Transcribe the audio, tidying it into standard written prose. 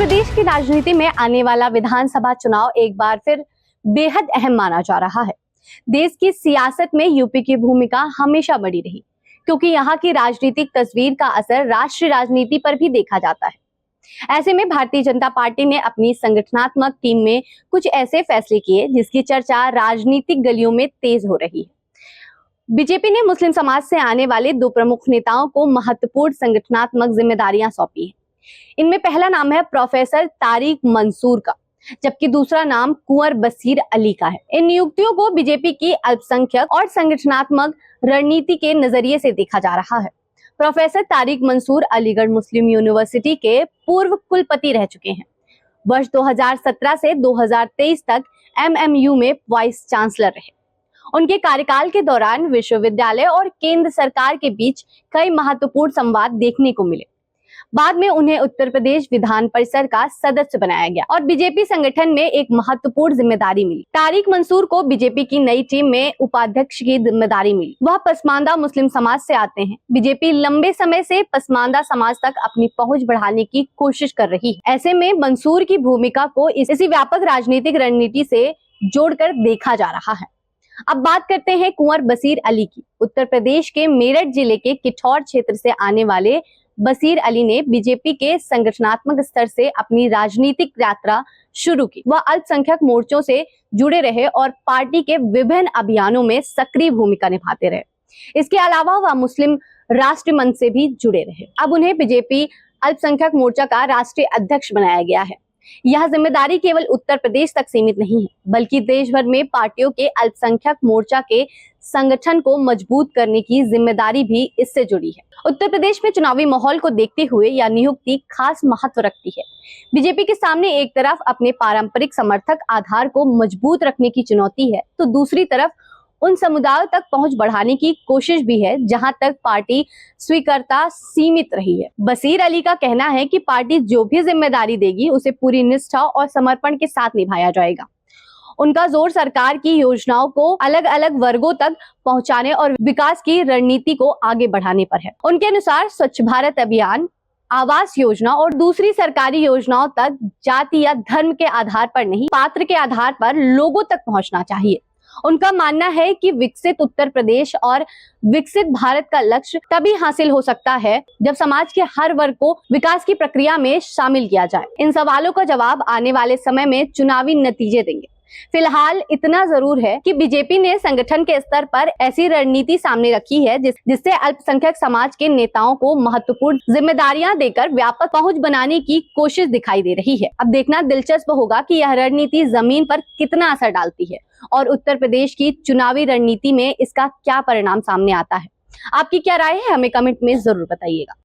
प्रदेश की राजनीति में आने वाला विधानसभा चुनाव एक बार फिर बेहद अहम माना जा रहा है। देश की सियासत में यूपी की भूमिका हमेशा बड़ी रही, क्योंकि यहाँ की राजनीतिक तस्वीर का असर राष्ट्रीय राजनीति पर भी देखा जाता है। ऐसे में भारतीय जनता पार्टी ने अपनी संगठनात्मक टीम में कुछ ऐसे फैसले किए जिसकी चर्चा राजनीतिक गलियों में तेज हो रही है। बीजेपी ने मुस्लिम समाज से आने वाले दो प्रमुख नेताओं को महत्वपूर्ण संगठनात्मक जिम्मेदारियां सौंपी हैं। इनमें पहला नाम है प्रोफेसर तारिक मंसूर का, जबकि दूसरा नाम कुंवर बशीर अली का है। इन नियुक्तियों को बीजेपी की अल्पसंख्यक और संगठनात्मक रणनीति के नजरिए से देखा जा रहा है। प्रोफेसर तारिक मंसूर अलीगढ़ मुस्लिम यूनिवर्सिटी के पूर्व कुलपति रह चुके हैं। वर्ष 2017 से 2023 तक एमएमयू में वाइस चांसलर रहे। उनके कार्यकाल के दौरान विश्वविद्यालय और केंद्र सरकार के बीच कई महत्वपूर्ण संवाद देखने को मिले। बाद में उन्हें उत्तर प्रदेश विधान परिषद का सदस्य बनाया गया और बीजेपी संगठन में एक महत्वपूर्ण जिम्मेदारी मिली। तारिक मंसूर को बीजेपी की नई टीम में उपाध्यक्ष की जिम्मेदारी मिली। वह पसमानदा मुस्लिम समाज से आते हैं। बीजेपी लंबे समय से पसमानदा समाज तक अपनी पहुंच बढ़ाने की कोशिश कर रही है। ऐसे में मंसूर की भूमिका को इसी व्यापक राजनीतिक रणनीति से जोड़कर देखा जा रहा है। अब बात करते हैं कुंवर बशीर अली की। उत्तर प्रदेश के मेरठ जिले के किठौर क्षेत्र से आने वाले बशीर अली ने बीजेपी के संगठनात्मक स्तर से अपनी राजनीतिक यात्रा शुरू की। वह अल्पसंख्यक मोर्चों से जुड़े रहे और पार्टी के विभिन्न अभियानों में सक्रिय भूमिका निभाते रहे। इसके अलावा वह मुस्लिम राष्ट्रीय मंच से भी जुड़े रहे। अब उन्हें बीजेपी अल्पसंख्यक मोर्चा का राष्ट्रीय अध्यक्ष बनाया गया है। यह जिम्मेदारी केवल उत्तर प्रदेश तक सीमित नहीं है, बल्कि देश भर में पार्टियों के अल्पसंख्यक मोर्चा के संगठन को मजबूत करने की जिम्मेदारी भी इससे जुड़ी है। उत्तर प्रदेश में चुनावी माहौल को देखते हुए यह नियुक्ति खास महत्व रखती है। बीजेपी के सामने एक तरफ अपने पारंपरिक समर्थक आधार को मजबूत रखने की चुनौती है, तो दूसरी तरफ उन समुदायों तक पहुंच बढ़ाने की कोशिश भी है जहां तक पार्टी स्वीकारता सीमित रही है। बशीर अली का कहना है कि पार्टी जो भी जिम्मेदारी देगी उसे पूरी निष्ठा और समर्पण के साथ निभाया जाएगा। उनका जोर सरकार की योजनाओं को अलग अलग वर्गों तक पहुंचाने और विकास की रणनीति को आगे बढ़ाने पर है। उनके अनुसार स्वच्छ भारत अभियान, आवास योजना और दूसरी सरकारी योजनाओं तक जाति या धर्म के आधार पर नहीं, पात्र के आधार पर लोगों तक पहुंचना चाहिए। उनका मानना है कि विकसित उत्तर प्रदेश और विकसित भारत का लक्ष्य तभी हासिल हो सकता है जब समाज के हर वर्ग को विकास की प्रक्रिया में शामिल किया जाए। इन सवालों का जवाब आने वाले समय में चुनावी नतीजे देंगे। फिलहाल इतना जरूर है कि बीजेपी ने संगठन के स्तर पर ऐसी रणनीति सामने रखी है जिससे अल्पसंख्यक समाज के नेताओं को महत्वपूर्ण जिम्मेदारियां देकर व्यापक पहुंच बनाने की कोशिश दिखाई दे रही है। अब देखना दिलचस्प होगा कि यह रणनीति जमीन पर कितना असर डालती है और उत्तर प्रदेश की चुनावी रणनीति में इसका क्या परिणाम सामने आता है। आपकी क्या राय है, हमें कमेंट में जरूर बताइएगा।